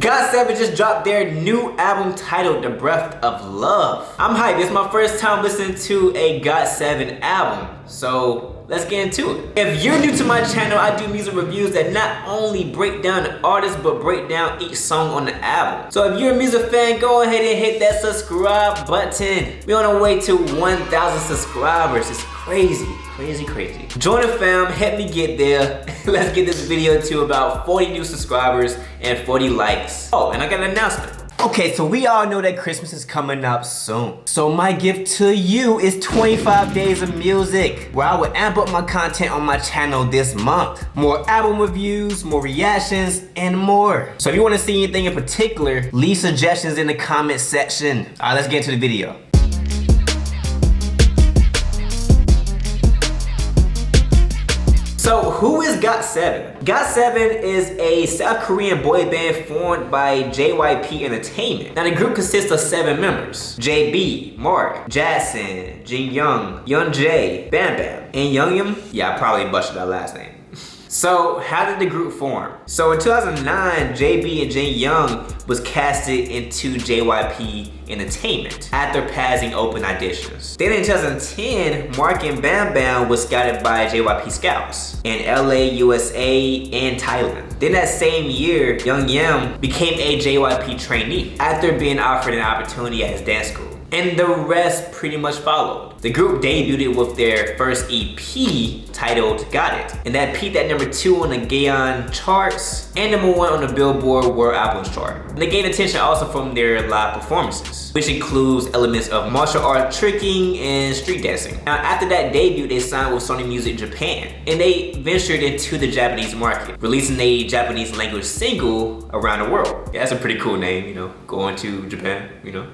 GOT7 just dropped their new album titled The Breath of Love. I'm hyped. It's my first time listening to a GOT7 album, so let's get into it. If you're new to my channel, I do music reviews that not only break down the artist, but break down each song on the album. So if you're a music fan, go ahead and hit that subscribe button. We're on our way to 1,000 subscribers. It's crazy. Crazy. Join the fam, help me get there. Let's get this video to about 40 new subscribers and 40 likes. Oh, and I got an announcement. Okay, so we all know that Christmas is coming up soon. So my gift to you is 25 days of music, where I will amp up my content on my channel this month. More album reviews, more reactions, and more. So if you want to see anything in particular, leave suggestions in the comment section. All right, let's get into the video. So who is GOT7? GOT7 is a South Korean boy band formed by JYP Entertainment. Now the group consists of 7 members: JB, Mark, Jackson, Jin-young, Young-jae, Bam Bam, and Young-yum. Yeah, I probably butchered that last name. So how did the group form? So in 2009, JB and Jin-young was casted into JYP Entertainment after passing open auditions. Then in 2010, Mark and Bam Bam was scouted by JYP scouts in LA, USA, and Thailand. Then that same year, Young-yum became a JYP trainee after being offered an opportunity at his dance school. And the rest pretty much followed. The group debuted with their first EP titled Got It, and that peaked at #2 on the Gaon charts and #1 on the Billboard World Albums chart. And they gained attention also from their live performances, which includes elements of martial art tricking and street dancing. Now after that debut, they signed with Sony Music Japan, and they ventured into the Japanese market, releasing a Japanese language single around the world. Yeah, that's a pretty cool name, you know, going to Japan, you know.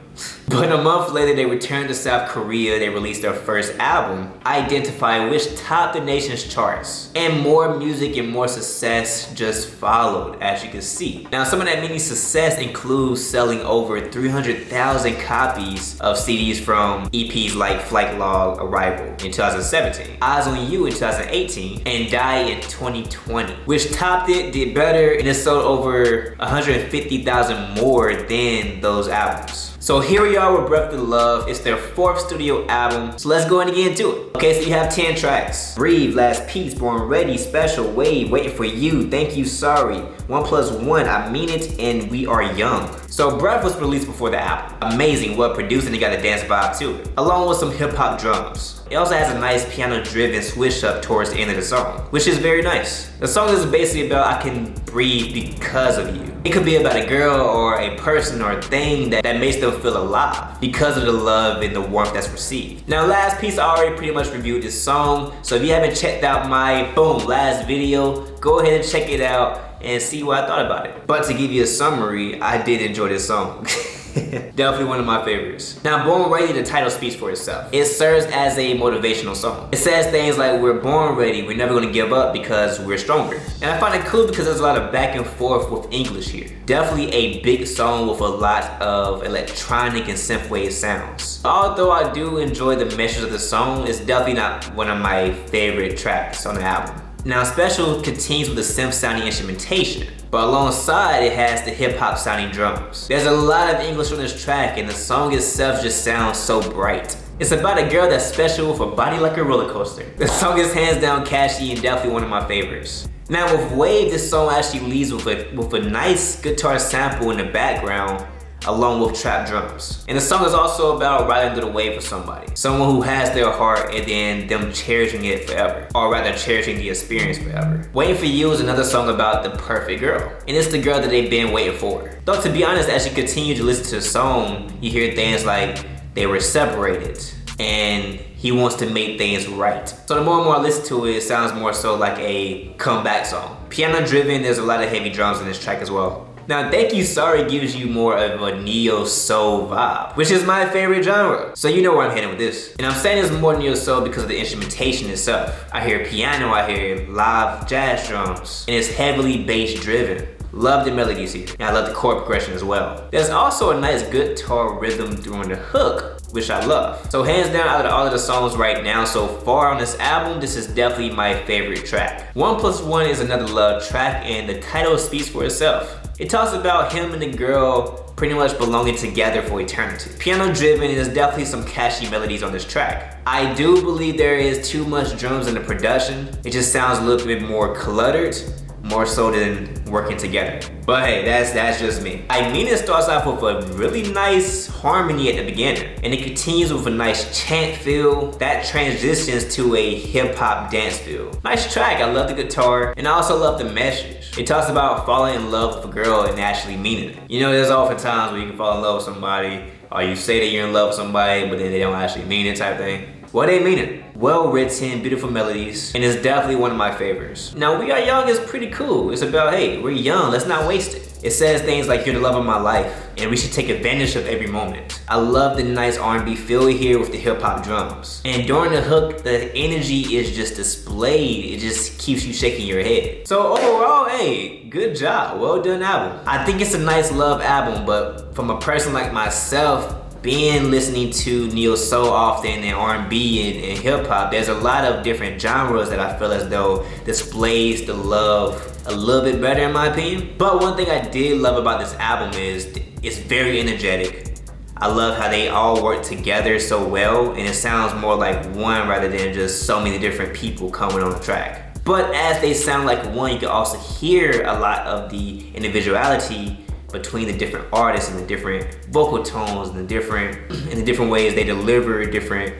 But a month later, they returned to South Korea. They released their first album, Identify, which topped the nation's charts. And more music and more success just followed, as you can see. Now, some of that mini success includes selling over 300,000 copies of CDs from EPs like Flight Log, Arrival in 2017, Eyes on You in 2018, and Die in 2020, which topped it, did better, and it sold over 150,000 more than those albums. So here we are with Breath of Love. It's their 4th studio album, so let's go ahead and get into it. Okay, so you have 10 tracks. Breathe, Last Piece, Born Ready, Special, Wave, Waiting for You, Thank You, Sorry, 1+1, I Mean It, and We Are Young. So Breath was released before the album. Amazing, well produced, and it got a dance vibe to it, along with some hip hop drums. It also has a nice piano-driven switch up towards the end of the song, which is very nice. The song is basically about I can breathe because of you. It could be about a girl or a person or a thing that makes them feel alive because of the love and the warmth that's received. Now Last Piece, I already pretty much reviewed this song, so if you haven't checked out my last video, go ahead and check it out and see what I thought about it. But to give you a summary, I did enjoy this song. Definitely one of my favorites. Now, Born Ready, the title speaks for itself. It serves as a motivational song. It says things like, we're born ready, we're never gonna give up because we're stronger. And I find it cool because there's a lot of back and forth with English here. Definitely a big song with a lot of electronic and synthwave sounds. Although I do enjoy the message of the song, it's definitely not one of my favorite tracks on the album. Now Special continues with the synth sounding instrumentation, but alongside it has the hip hop sounding drums. There's a lot of English on this track, and the song itself just sounds so bright. It's about a girl that's special with a body like a roller coaster. The song is hands down catchy and definitely one of my favorites. Now with Wave, this song actually leads with a nice guitar sample in the background, along with trap drums. And the song is also about riding through the wave for somebody. Someone who has their heart and then them cherishing it forever. Or rather cherishing the experience forever. Waiting for You is another song about the perfect girl. And it's the girl that they've been waiting for. Though to be honest, as you continue to listen to the song, you hear things like they were separated and he wants to make things right. So the more and more I listen to it, it sounds more so like a comeback song. Piano driven, there's a lot of heavy drums in this track as well. Now, Thank You, Sorry gives you more of a neo-soul vibe, which is my favorite genre. So you know where I'm heading with this. And I'm saying it's more neo-soul because of the instrumentation itself. I hear piano, I hear live jazz drums, and it's heavily bass driven. Love the melodies here, and I love the chord progression as well. There's also a nice guitar rhythm during the hook, which I love. So hands down, out of all of the songs right now so far on this album, this is definitely my favorite track. 1+1 is another love track, and the title speaks for itself. It talks about him and the girl pretty much belonging together for eternity. Piano driven, and there's definitely some catchy melodies on this track. I do believe there is too much drums in the production. It just sounds a little bit more cluttered, more so than working together. But hey, that's just me. I mean, it starts off with a really nice harmony at the beginning, and it continues with a nice chant feel that transitions to a hip hop dance feel. Nice track, I love the guitar, and I also love the message. It talks about falling in love with a girl and actually meaning it. You know, there's often times where you can fall in love with somebody, or you say that you're in love with somebody, but then they don't actually mean it type thing. What they mean it. Well written, beautiful melodies, and it's definitely one of my favorites. Now, We Are Young is pretty cool. It's about, hey, we're young, let's not waste it. It says things like, you're the love of my life, and we should take advantage of every moment. I love the nice R&B feel here with the hip hop drums. And during the hook, the energy is just displayed. It just keeps you shaking your head. So overall, hey, good job, well done album. I think it's a nice love album, but from a person like myself, being listening to neo so often and R&B and hip hop, there's a lot of different genres that I feel as though displays the love a little bit better in my opinion. But one thing I did love about this album is it's very energetic. I love how they all work together so well, and it sounds more like one rather than just so many different people coming on the track. But as they sound like one, you can also hear a lot of the individuality between the different artists and the different vocal tones and the different ways they deliver different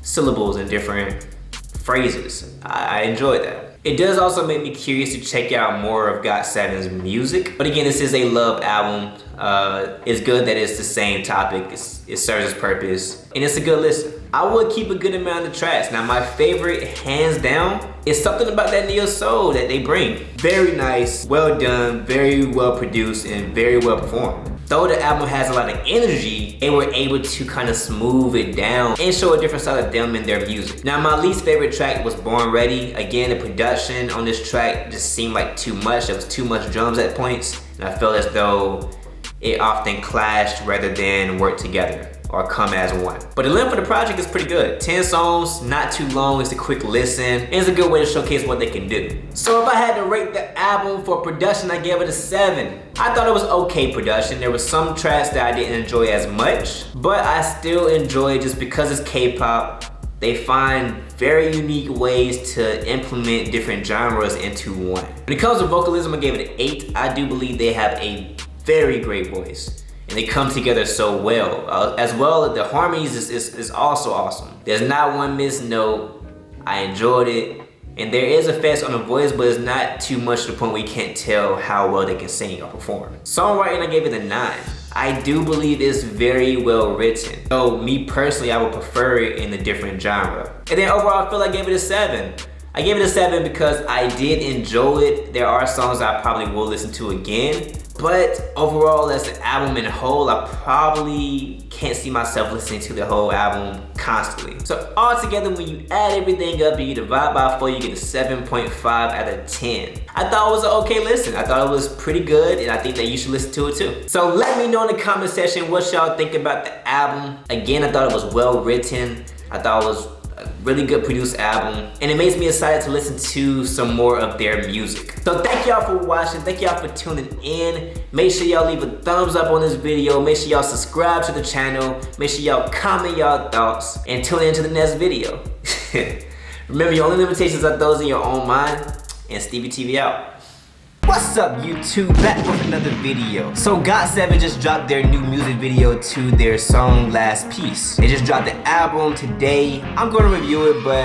syllables and different phrases. I enjoyed that. It does also make me curious to check out more of GOT7's music. But again, this is a love album. It's good that it's the same topic. It serves its purpose, and it's a good listen. I would keep a good amount of tracks. Now, my favorite, hands down, is something about that neo soul that they bring. Very nice, well done, very well produced, and very well performed. Though the album has a lot of energy, they were able to kind of smooth it down and show a different side of them in their music. Now, my least favorite track was Born Ready. Again, the production on this track just seemed like too much. There was too much drums at points, and I felt as though it often clashed rather than work together or come as one. But the length of the project is pretty good. 10 songs, not too long, it's a quick listen, and it's a good way to showcase what they can do. So if I had to rate the album for production, I gave it a 7. I thought it was okay production. There were some tracks that I didn't enjoy as much, but I still enjoy it just because it's K-pop. They find very unique ways to implement different genres into one. When it comes to vocalism, I gave it an 8. I do believe they have a very great voice, and they come together so well. As well, the harmonies is also awesome. There's not one missed note. I enjoyed it, and there is effects on the voice, but it's not too much to the point where you can't tell how well they can sing or perform. Songwriting, I gave it a 9. I do believe it's very well written. So me personally, I would prefer it in a different genre. And then overall, I feel like I gave it a 7. I gave it a 7 because I did enjoy it. There are songs I probably will listen to again, but overall, as an album in a whole, I probably can't see myself listening to the whole album constantly. So altogether, when you add everything up and you divide by 4, you get a 7.5 out of 10. I thought it was an okay listen. I thought it was pretty good, and I think that you should listen to it too. So let me know in the comment section what y'all think about the album. Again, I thought it was well written. I thought it was a really good produced album, and it makes me excited to listen to some more of their music. So thank y'all for watching, thank y'all for tuning in. Make sure y'all leave a thumbs up on this video, make sure y'all subscribe to the channel, make sure y'all comment y'all thoughts, and tune in to the next video. Remember, your only limitations are those in your own mind, and Stevie TV out. What's up, YouTube? Back with another video. So GOT7 just dropped their new music video to their song Last Piece. They just dropped the album today. I'm going to review it, but